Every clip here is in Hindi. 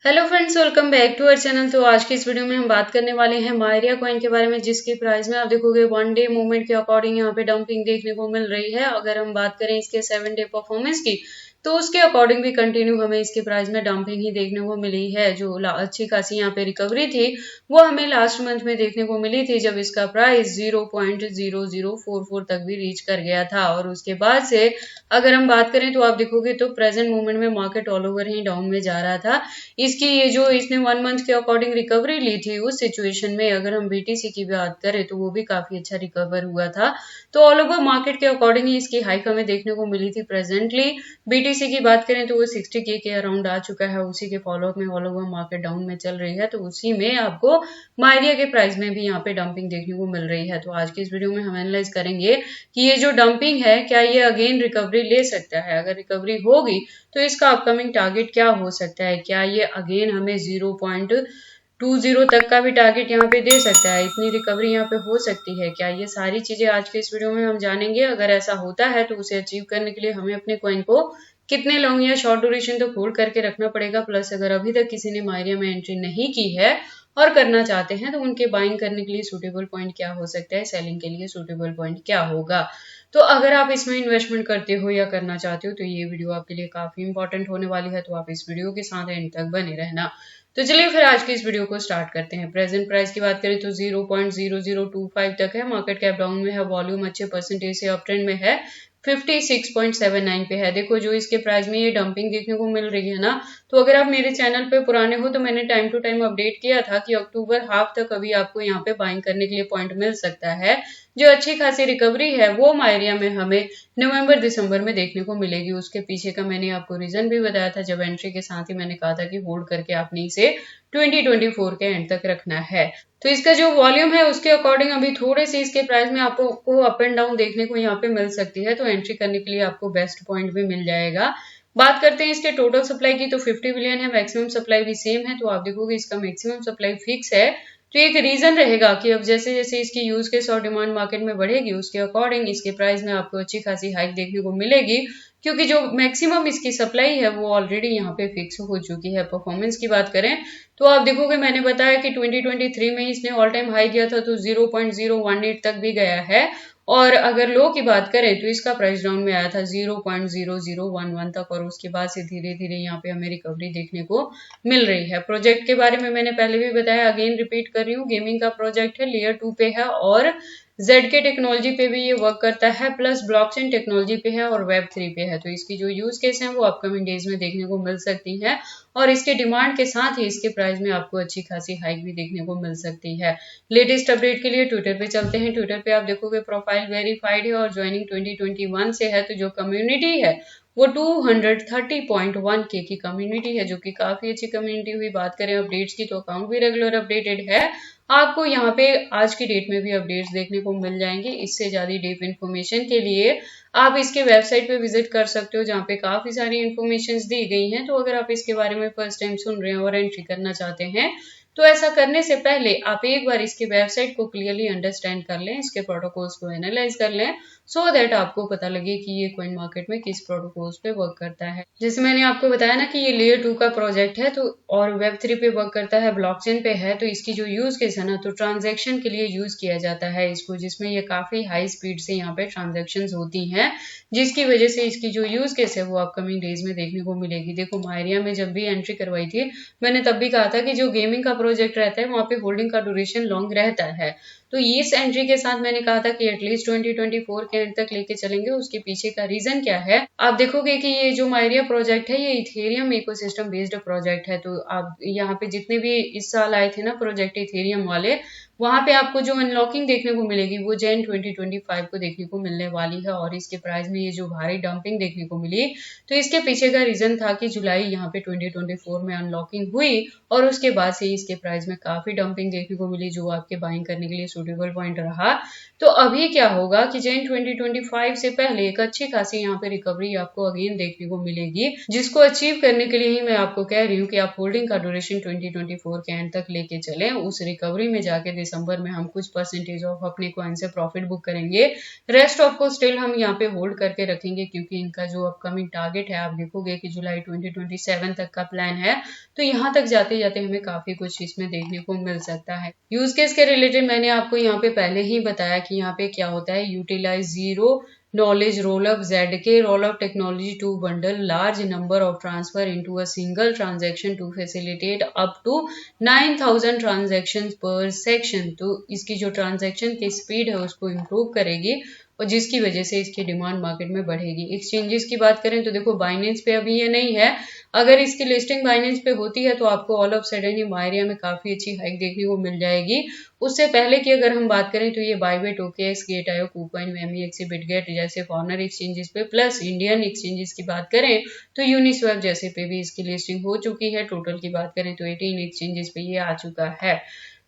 Hello friends, welcome back to our channel. तो आज की इस वीडियो में हम बात करने वाले हैं मायरिया कॉइन के बारे में, जिसकी प्राइस में आप देखोगे वन डे मूवमेंट के अकॉर्डिंग यहाँ पे डंपिंग देखने को मिल रही है। अगर हम बात करें इसके 7 डे परफॉर्मेंस की, तो उसके अकॉर्डिंग भी कंटिन्यू हमें इसके प्राइस में डंपिंग ही देखने को मिली है। जो अच्छी खासी यहाँ पे रिकवरी थी वो हमें लास्ट मंथ में देखने को मिली थी, जब इसका प्राइस 0.0044 तक भी रीच कर गया था। और उसके बाद से अगर हम बात करें तो आप देखोगे तो प्रेजेंट मोमेंट में मार्केट ऑल ओवर ही डाउन में जा रहा था। इसकी ये जो इसने 1 मंथ के अकॉर्डिंग रिकवरी ली थी, उस सिचुएशन में अगर हम बीटीसी की बात करें तो वो भी काफी अच्छा रिकवर हुआ था। तो ऑल ओवर मार्केट के अकॉर्डिंग ही इसकी हाइक हमें देखने को मिली थी। प्रेजेंटली बीटीसी की बात करें तो वो 60K के अराउंड आ चुका है। उसी के फॉलोअप में ऑल ओवर मार्केट डाउन में चल रही है, तो उसी में आपको मायरिया के प्राइस में भी यहाँ पे डंपिंग देखने को मिल रही है। तो आज की इस वीडियो में हम एनालाइज करेंगे कि ये जो डंपिंग है, क्या ये अगेन रिकवरी ले सकता है। अगर रिकवरी होगी तो इसका अपकमिंग टारगेट क्या हो सकता है, क्या ये अगेन हमें 0.20 तक का भी टारगेट यहाँ पे दे सकता है, इतनी रिकवरी यहाँ पे हो सकती है क्या, ये सारी चीजें आज के इस वीडियो में हम जानेंगे। अगर ऐसा होता है तो उसे अचीव करने के लिए हमें अपने कॉइन को कितने लॉन्ग या शॉर्ट ड्यूरेशन तक होल्ड करके रखना पड़ेगा, प्लस अगर अभी तक किसी ने मायरिया में एंट्री नहीं की है और करना चाहते हैं तो उनके बाइंग करने के लिए सूटेबल पॉइंट क्या हो सकता है, सेलिंग के लिए सूटेबल पॉइंट क्या होगा। तो अगर आप इसमें इन्वेस्टमेंट करते हो या करना चाहते हो तो ये वीडियो आपके लिए काफी इंपॉर्टेंट होने वाली है, तो आप इस वीडियो के साथ एंड तक बने रहना। तो चलिए फिर आज की इस वीडियो को स्टार्ट करते हैं। प्रेजेंट प्राइस की बात करें तो 0.0025 तक है। मार्केट कैप डाउन में है, वॉल्यूम अच्छे परसेंटेज से अप ट्रेंड में है, 56.79 पे है। देखो जो इसके प्राइस में ये डंपिंग देखने को मिल रही है ना, तो अगर आप मेरे चैनल पे पुराने हो तो मैंने टाइम टू टाइम अपडेट किया था कि अक्टूबर हाफ तक अभी आपको यहाँ पे बाइंग करने के लिए पॉइंट मिल सकता है। जो अच्छी खासी रिकवरी है वो मायरिया में हमें नवंबर दिसंबर में देखने को मिलेगी। उसके पीछे का मैंने आपको रीजन भी बताया था, जब एंट्री के साथ ही मैंने कहा था कि होल्ड करके आपने इसे 2024 के एंड तक रखना है। तो इसका जो वॉल्यूम है उसके अकॉर्डिंग अभी थोड़े से इसके प्राइस में आपको अप एंड डाउन देखने को यहाँ पे मिल सकती है, तो एंट्री करने के लिए आपको बेस्ट पॉइंट भी मिल जाएगा। बात करते हैं इसके टोटल सप्लाई की, तो 50 बिलियन है, मैक्सिमम सप्लाई भी सेम है। तो आप देखोगे इसका मैक्सिमम सप्लाई फिक्स है। तो एक रीजन रहेगा कि अब जैसे जैसे इसकी यूज केस और डिमांड मार्केट में बढ़ेगी, उसके अकॉर्डिंग इसके प्राइस में आपको अच्छी खासी हाइक देखने को मिलेगी, क्योंकि जो मैक्सिमम इसकी सप्लाई है वो ऑलरेडी यहाँ पे फिक्स हो चुकी है। परफॉर्मेंस की बात करें तो आप देखोगे मैंने बताया कि 2023 में इसने ऑल टाइम हाई किया था, तो 0.018 तक भी गया है। और अगर लो की बात करें तो इसका प्राइस डाउन में आया था 0.0011 तक, और उसके बाद से धीरे धीरे यहाँ पे हमें रिकवरी देखने को मिल रही है। प्रोजेक्ट के बारे में मैंने पहले भी बताया, अगेन रिपीट कर रही हूँ, गेमिंग का प्रोजेक्ट है, लेयर 2 पे है और ZK टेक्नोलॉजी पे भी ये वर्क करता है, प्लस ब्लॉकचेन टेक्नोलॉजी पे है और वेब 3 पे है। तो इसकी जो यूज केस है वो अपकमिंग डेज में देखने को मिल सकती है, और इसके डिमांड के साथ ही इसके प्राइस में आपको अच्छी खासी हाइक भी देखने को मिल सकती है। लेटेस्ट अपडेट के लिए ट्विटर पे चलते हैं। ट्विटर पे आप देखोगे प्रोफाइल वेरीफाइड है और ज्वाइनिंग 2021 से है। तो जो कम्युनिटी है वो 230.1K की कम्युनिटी है, जो कि काफी अच्छी कम्युनिटी हुई। बात करें अपडेट्स की तो अकाउंट भी रेगुलर अपडेटेड है। आपको यहाँ पे आज की डेट में भी अपडेट्स देखने को मिल जाएंगे। इससे ज्यादा डीप इन्फॉर्मेशन के लिए आप इसके वेबसाइट पे विजिट कर सकते हो, जहाँ पे काफी सारी इन्फॉर्मेशन दी गई हैं। तो अगर आप इसके बारे में फर्स्ट टाइम सुन रहे हैं और एंट्री करना चाहते हैं तो ऐसा करने से पहले आप एक बार इसके वेबसाइट को क्लियरली अंडरस्टैंड कर लें, इसके प्रोटोकॉल्स को एनालाइज कर लें, सो दैट आपको पता लगे कि ये कॉइन मार्केट में किस प्रोटोकॉल्स पे वर्क करता है। जैसे मैंने आपको बताया ना कि ये लेयर 2 का प्रोजेक्ट है, तो और वेब 3 पे वर्क करता है, ब्लॉकचेन पे है। तो इसकी जो यूज केस है ना, तो ट्रांजेक्शन के लिए यूज किया जाता है इसको, जिसमें ये काफी हाई स्पीड से यहाँ पे ट्रांजेक्शन होती हैं, जिसकी वजह से इसकी जो यूज केस है वो अपकमिंग डेज में देखने को मिलेगी। देखो मायरिया में जब भी एंट्री करवाई थी मैंने तब भी कहा था कि जो गेमिंग का प्रोजेक्ट रहता है वहां पे होल्डिंग का ड्यूरेशन लॉन्ग रहता है। तो इस एंट्री के साथ मैंने कहा था कि एटलीस्ट 2024 के एंड तक लेके चलेंगे। उसके पीछे का रीजन क्या है, आप देखोगे कि ये जो मायरिया प्रोजेक्ट है ये इथेरियम इकोसिस्टम बेस्ड प्रोजेक्ट है। तो आप यहाँ पे जितने भी इस साल आए थे ना प्रोजेक्ट इथेरियम वाले, वहां पे आपको जो अनलॉकिंग देखने को मिलेगी वो जैन 2025 को देखने को मिलने वाली है। और इसके प्राइस में ये जो भारी डंपिंग देखने को मिली, तो इसके पीछे का रीजन था कि जुलाई यहाँ पे 2024 में अनलॉकिंग हुई और उसके बाद से इसके प्राइस में काफी डंपिंग देखने को मिली, जो आपके बाइंग करने के लिए सूटेबल पॉइंट रहा। तो अभी क्या होगा कि जैन 2025 से पहले एक अच्छी खासी यहाँ पे रिकवरी आपको अगेन देखने को मिलेगी, जिसको अचीव करने के लिए ही मैं आपको कह रही हूँ कि आप होल्डिंग का ड्यूरेशन 2024 के एंड तक लेके चलें। उस रिकवरी में जाके दिसंबर में हम कुछ परसेंटेज ऑफ अपने कॉइन से प्रॉफिट बुक करेंगे, रेस्ट ऑफ को स्टिल हम यहाँ पे होल्ड करके रखेंगे, क्योंकि इनका जो अपकमिंग टारगेट है आप देखोगे कि जुलाई 2027 तक का प्लान है। तो यहाँ तक जाते जाते हमें काफी कुछ इसमें देखने को मिल सकता है। यूज केस के रिलेटेड मैंने आपको यहाँ पे पहले ही बताया कि यहाँ पे क्या होता है, utilize zero knowledge roll-up ZK roll-up technology to bundle large number of transfer into a single transaction to facilitate up to 9000 transactions per section। तो इसकी जो ट्रांजैक्शन की स्पीड है उसको इम्प्रूव करेगी और जिसकी वजह से इसकी डिमांड मार्केट में बढ़ेगी। एक्सचेंजेस की बात करें तो देखो बाइनेंस पे अभी ये नहीं है, अगर इसकी लिस्टिंग बाइनेंस पे होती है तो आपको ऑल ऑफ सडन ही मायरिया में काफी अच्छी हाइक देखने को मिल जाएगी। उससे पहले की अगर हम बात करें तो ये Bybit, OKX, गेट.io, KuCoin, MEXC, Bitget जैसे फॉरेनर एक्सचेंजेस पे प्लस इंडियन एक्सचेंजेस की बात करें तो यूनिस्वैप जैसे पे भी इसकी लिस्टिंग हो चुकी है। टोटल की बात करें तो 18 एक्सचेंजेस पे ये आ चुका है।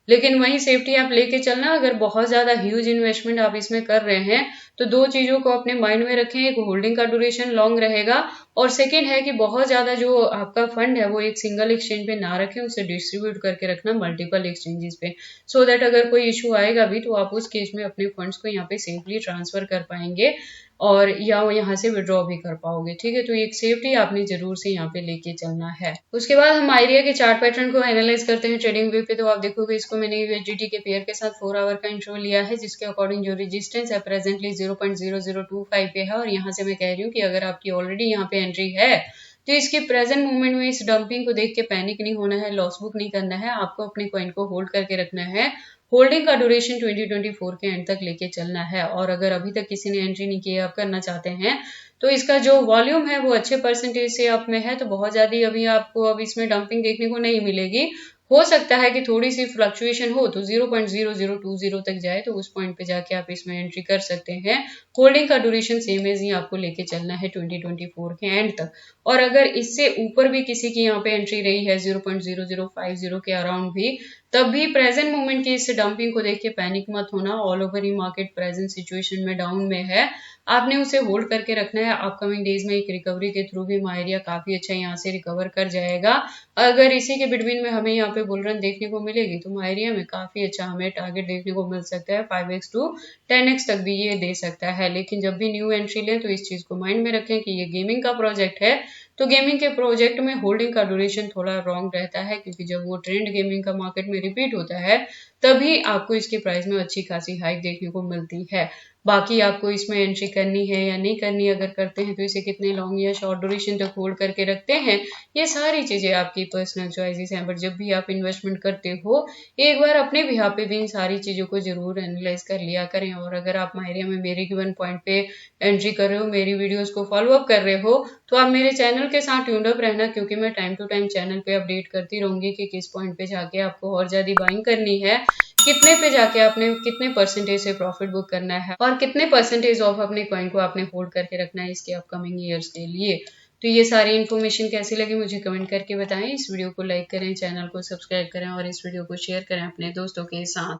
लेकिन वही सेफ्टी आप लेके चलना, अगर बहुत ज्यादा ह्यूज इन्वेस्टमेंट आप इसमें कर रहे हैं तो दो चीजों को अपने माइंड में रखें, एक होल्डिंग का ड्यूरेशन लॉन्ग रहेगा और सेकेंड है कि बहुत ज्यादा जो आपका फंड है वो एक सिंगल एक्सचेंज पे ना रखें, उसे डिस्ट्रीब्यूट करके रखना मल्टीपल एक्सचेंजेस पे, सो दैट अगर कोई इशू आएगा भी तो आप उस केस में अपने फंड्स को यहाँ पे सेफली ट्रांसफर कर पाएंगे और या यहाँ से विड्रॉ भी कर पाओगे। ठीक है, तो एक सेफ्टी आपने जरूर से यहाँ पे लेके चलना है। उसके बाद हम आइडिया के चार्ट पैटर्न को एनालाइज करते हैं ट्रेडिंग व्यू पे। तो आप देखोगे इसको मैंने USDT के पेयर के साथ 4 आवर का इंट्रो लिया है, जिसके अकॉर्डिंग जो रेजिस्टेंस है प्रेजेंटली 0.0025 पे है और यहाँ से मैं कह रही हूँ कि अगर आपकी ऑलरेडी यहाँ पे एंट्री है तो इसकी प्रेजेंट मूवमेंट में इस डंपिंग को देख के पैनिक नहीं होना है, लॉस बुक नहीं करना है, आपको अपने कॉइन को होल्ड करके रखना है। होल्डिंग का ड्यूरेशन 2024 के एंड तक लेके चलना है और अगर अभी तक किसी ने एंट्री नहीं की आप करना चाहते हैं तो इसका जो वॉल्यूम है वो अच्छे परसेंटेज से अप में है, तो बहुत ज्यादा अभी आपको अब इसमें डंपिंग देखने को नहीं मिलेगी। हो सकता है कि थोड़ी सी फ्लक्चुएशन हो तो 0.0020 तक जाए, तो उस पॉइंट पे जाके आप इसमें एंट्री कर सकते हैं। होल्डिंग का ड्यूरेशन सेम एज ही आपको लेके चलना है 2024 के एंड तक। और अगर इससे ऊपर भी किसी की यहाँ पे एंट्री रही है 0.0050 के अराउंड भी, तब भी प्रेजेंट मोमेंट की इस डंपिंग को देख के पैनिक मत होना। ऑल ओवर ही मार्केट प्रेजेंट सिचुएशन में डाउन में है, आपने उसे होल्ड करके रखना है। अपकमिंग डेज में एक रिकवरी के थ्रू भी मायरिया काफी अच्छा यहाँ से रिकवर कर जाएगा। अगर इसी के बिटवीन में हमें यहाँ पे बुल रन देखने को मिलेगी तो मायरिया में काफी अच्छा हमें टारगेट देखने को मिल सकता है, 5x to 10x तक भी ये दे सकता है। लेकिन जब भी न्यू एंट्री लें तो इस चीज को माइंड में रखें कि ये गेमिंग का प्रोजेक्ट है, तो गेमिंग के प्रोजेक्ट में होल्डिंग का ड्यूरेशन थोड़ा रॉन्ग रहता है, क्योंकि जब वो ट्रेंड गेमिंग का मार्केट में रिपीट होता है तभी आपको इसके प्राइस में अच्छी खासी हाइक देखने को मिलती है। बाकी आपको इसमें एंट्री करनी है या नहीं करनी, अगर करते हैं तो इसे कितने लॉन्ग या शॉर्ट ड्यूरेशन तक होल्ड करके रखते हैं, ये सारी चीजें आपकी पर्सनल चॉइसेस हैं। बट जब भी आप इन्वेस्टमेंट करते हो एक बार अपने भी यहाँ पे भी इन सारी चीजों को जरूर एनालाइज कर लिया करें। और अगर आप मायरिया में मेरे गिवन पॉइंट पे एंट्री कर रहे हो, मेरी वीडियोस को फॉलो अप कर रहे हो, तो आप मेरे चैनल के साथ ट्यून्ड अप रहना, क्योंकि मैं टाइम टू टाइम चैनल पे अपडेट करती रहूंगी कि किस पॉइंट पे जाके आपको और ज्यादा बाइंग करनी है, कितने पे जाके आपने कितने परसेंटेज से प्रॉफिट बुक करना है और कितने परसेंटेज ऑफ अपने कॉइन को आपने होल्ड करके रखना है इसके अपकमिंग ईयर्स के लिए। तो ये सारी इन्फॉर्मेशन कैसी लगी मुझे कमेंट करके बताएं। इस वीडियो को लाइक करें, चैनल को सब्सक्राइब करें और इस वीडियो को शेयर करें अपने दोस्तों के साथ।